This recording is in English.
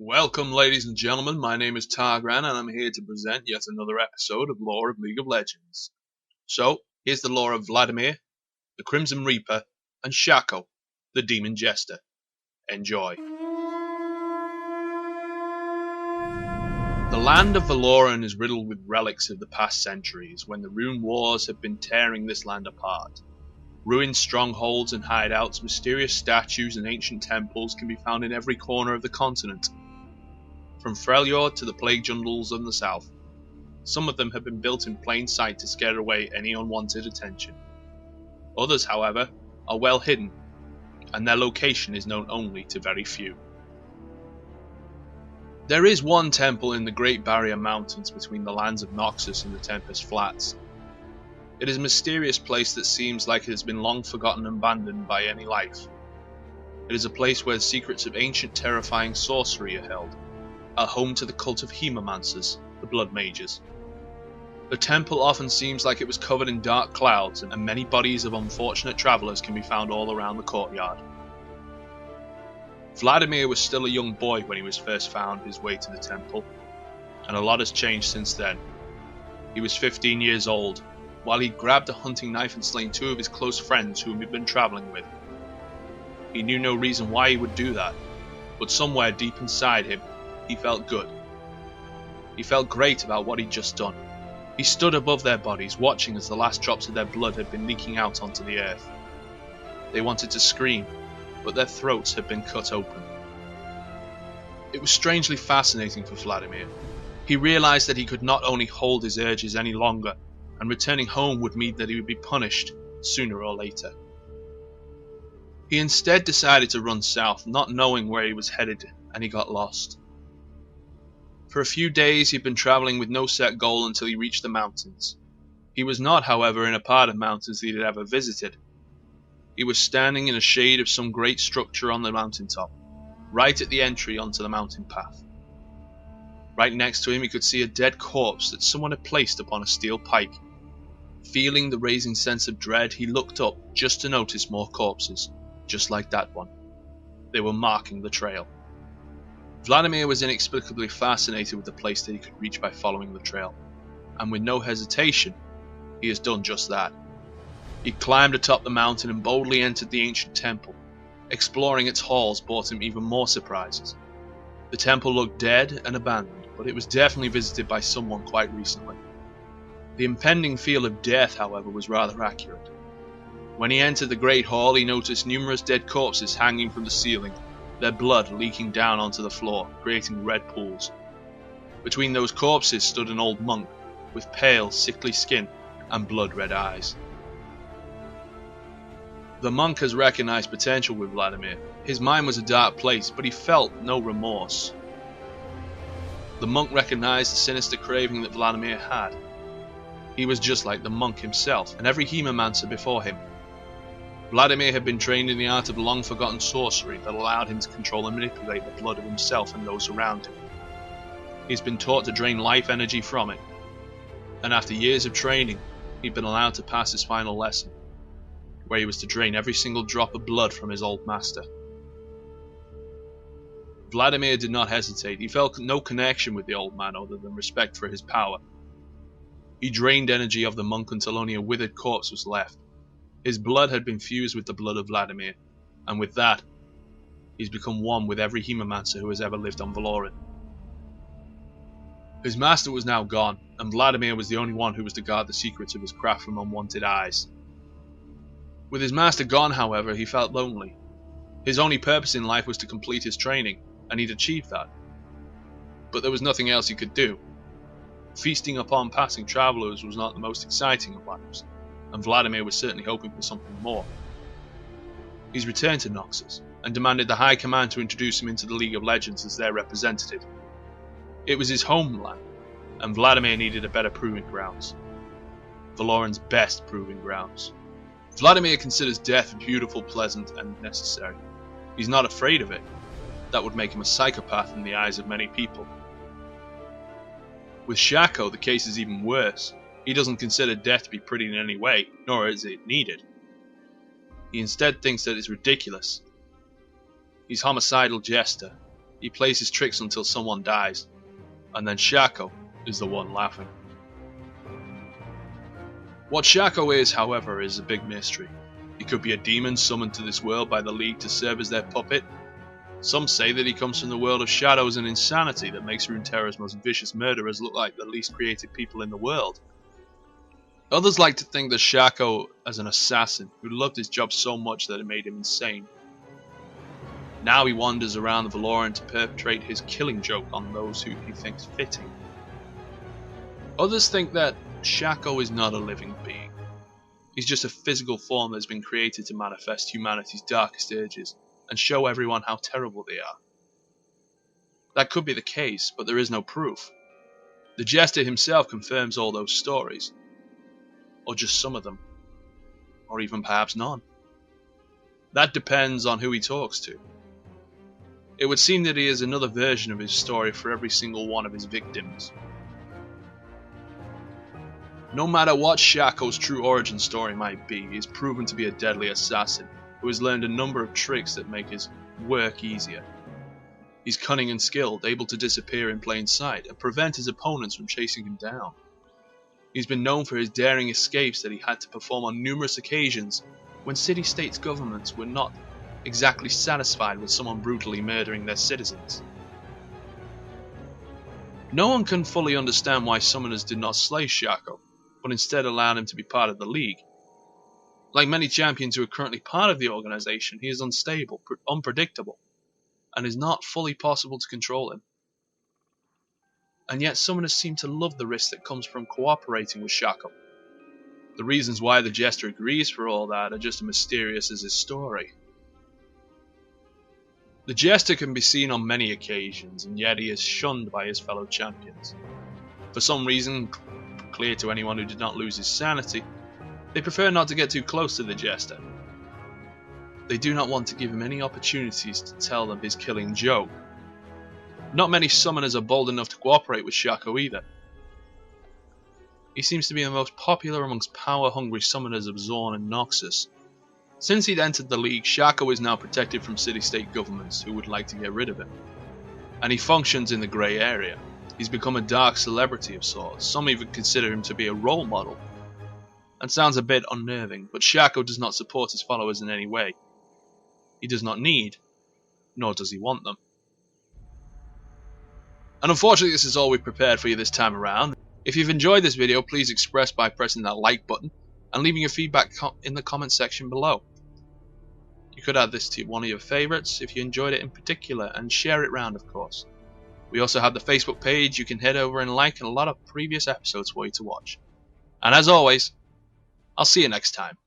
Welcome, ladies and gentlemen. My name is Targran, and I'm here to present yet another episode of Lore of League of Legends. So, here's the lore of Vladimir, the Crimson Reaper, and Shaco, the Demon Jester. Enjoy. The land of Valoran is riddled with relics of the past centuries, when the rune wars have been tearing this land apart. Ruined strongholds and hideouts, mysterious statues, and ancient temples can be found in every corner of the continent. From Freljord to the plague jungles of the south. Some of them have been built in plain sight to scare away any unwanted attention. Others, however, are well hidden, and their location is known only to very few. There is one temple in the Great Barrier Mountains between the lands of Noxus and the Tempest Flats. It is a mysterious place that seems like it has been long forgotten and abandoned by any life. It is a place where the secrets of ancient terrifying sorcery are held. A home to the cult of hemomancers, the blood mages. The temple often seems like it was covered in dark clouds, and many bodies of unfortunate travellers can be found all around the courtyard. Vladimir was still a young boy when he was first found his way to the temple, and a lot has changed since then. He was 15 years old, while he grabbed a hunting knife and slain two of his close friends whom he'd been travelling with. He knew no reason why he would do that, but somewhere deep inside him, he felt good. He felt great about what he'd just done. He stood above their bodies, watching as the last drops of their blood had been leaking out onto the earth. They wanted to scream, but their throats had been cut open. It was strangely fascinating for Vladimir. He realized that he could not only hold his urges any longer, and returning home would mean that he would be punished sooner or later. He instead decided to run south, not knowing where he was headed, and he got lost. For a few days he'd been travelling with no set goal until he reached the mountains. He was not, however, in a part of mountains that he had ever visited. He was standing in the shade of some great structure on the mountaintop, right at the entry onto the mountain path. Right next to him he could see a dead corpse that someone had placed upon a steel pike. Feeling the raising sense of dread, he looked up just to notice more corpses, just like that one. They were marking the trail. Vladimir was inexplicably fascinated with the place that he could reach by following the trail, and with no hesitation, he has done just that. He climbed atop the mountain and boldly entered the ancient temple. Exploring its halls brought him even more surprises. The temple looked dead and abandoned, but it was definitely visited by someone quite recently. The impending feel of death, however, was rather accurate. When he entered the great hall, he noticed numerous dead corpses hanging from the ceiling, their blood leaking down onto the floor, creating red pools. Between those corpses stood an old monk, with pale, sickly skin and blood-red eyes. The monk has recognized potential with Vladimir. His mind was a dark place, but he felt no remorse. The monk recognized the sinister craving that Vladimir had. He was just like the monk himself, and every hemomancer before him. Vladimir had been trained in the art of long-forgotten sorcery that allowed him to control and manipulate the blood of himself and those around him. He's been taught to drain life energy from it, and after years of training, he'd been allowed to pass his final lesson, where he was to drain every single drop of blood from his old master. Vladimir did not hesitate. He felt no connection with the old man other than respect for his power. He drained energy of the monk until only a withered corpse was left. His blood had been fused with the blood of Vladimir, and with that, he's become one with every hemomancer who has ever lived on Valoran. His master was now gone, and Vladimir was the only one who was to guard the secrets of his craft from unwanted eyes. With his master gone, however, he felt lonely. His only purpose in life was to complete his training, and he'd achieved that. But there was nothing else he could do. Feasting upon passing travellers was not the most exciting of lives, and Vladimir was certainly hoping for something more. He's returned to Noxus, and demanded the High Command to introduce him into the League of Legends as their representative. It was his homeland, and Vladimir needed a better proving grounds. Valoran's best proving grounds. Vladimir considers death beautiful, pleasant, and necessary. He's not afraid of it. That would make him a psychopath in the eyes of many people. With Shaco, the case is even worse. He doesn't consider death to be pretty in any way, nor is it needed. He instead thinks that it's ridiculous. He's homicidal jester. He plays his tricks until someone dies, and then Shaco is the one laughing. What Shaco is, however, is a big mystery. He could be a demon summoned to this world by the League to serve as their puppet. Some say that he comes from the world of shadows and insanity that makes Runeterra's most vicious murderers look like the least creative people in the world. Others like to think that Shaco as an assassin who loved his job so much that it made him insane. Now he wanders around the Valoran to perpetrate his killing joke on those who he thinks fitting. Others think that Shaco is not a living being. He's just a physical form that has been created to manifest humanity's darkest urges and show everyone how terrible they are. That could be the case, but there is no proof. The Jester himself confirms all those stories. Or just some of them. Or even perhaps none. That depends on who he talks to. It would seem that he has another version of his story for every single one of his victims. No matter what Shaco's true origin story might be, he is proven to be a deadly assassin who has learned a number of tricks that make his work easier. He's cunning and skilled, able to disappear in plain sight and prevent his opponents from chasing him down. He's been known for his daring escapes that he had to perform on numerous occasions when city-states governments were not exactly satisfied with someone brutally murdering their citizens. No one can fully understand why summoners did not slay Shaco, but instead allowed him to be part of the League. Like many champions who are currently part of the organization, he is unstable, unpredictable, and is not fully possible to control him. And yet summoners seem to love the risk that comes from cooperating with Shaco. The reasons why the Jester agrees for all that are just as mysterious as his story. The Jester can be seen on many occasions, and yet he is shunned by his fellow champions. For some reason, clear to anyone who did not lose his sanity, they prefer not to get too close to the Jester. They do not want to give him any opportunities to tell them his killing joke. Not many summoners are bold enough to cooperate with Shaco either. He seems to be the most popular amongst power-hungry summoners of Zorn and Noxus. Since he'd entered the League, Shaco is now protected from city-state governments who would like to get rid of him. And he functions in the grey area. He's become a dark celebrity of sorts. Some even consider him to be a role model. That sounds a bit unnerving, but Shaco does not support his followers in any way. He does not need, nor does he want them. And unfortunately, this is all we've prepared for you this time around. If you've enjoyed this video, please express by pressing that like button and leaving your feedback in the comment section below. You could add this to one of your favourites if you enjoyed it in particular, and share it round, of course. We also have the Facebook page you can head over and like, and a lot of previous episodes for you to watch. And as always, I'll see you next time.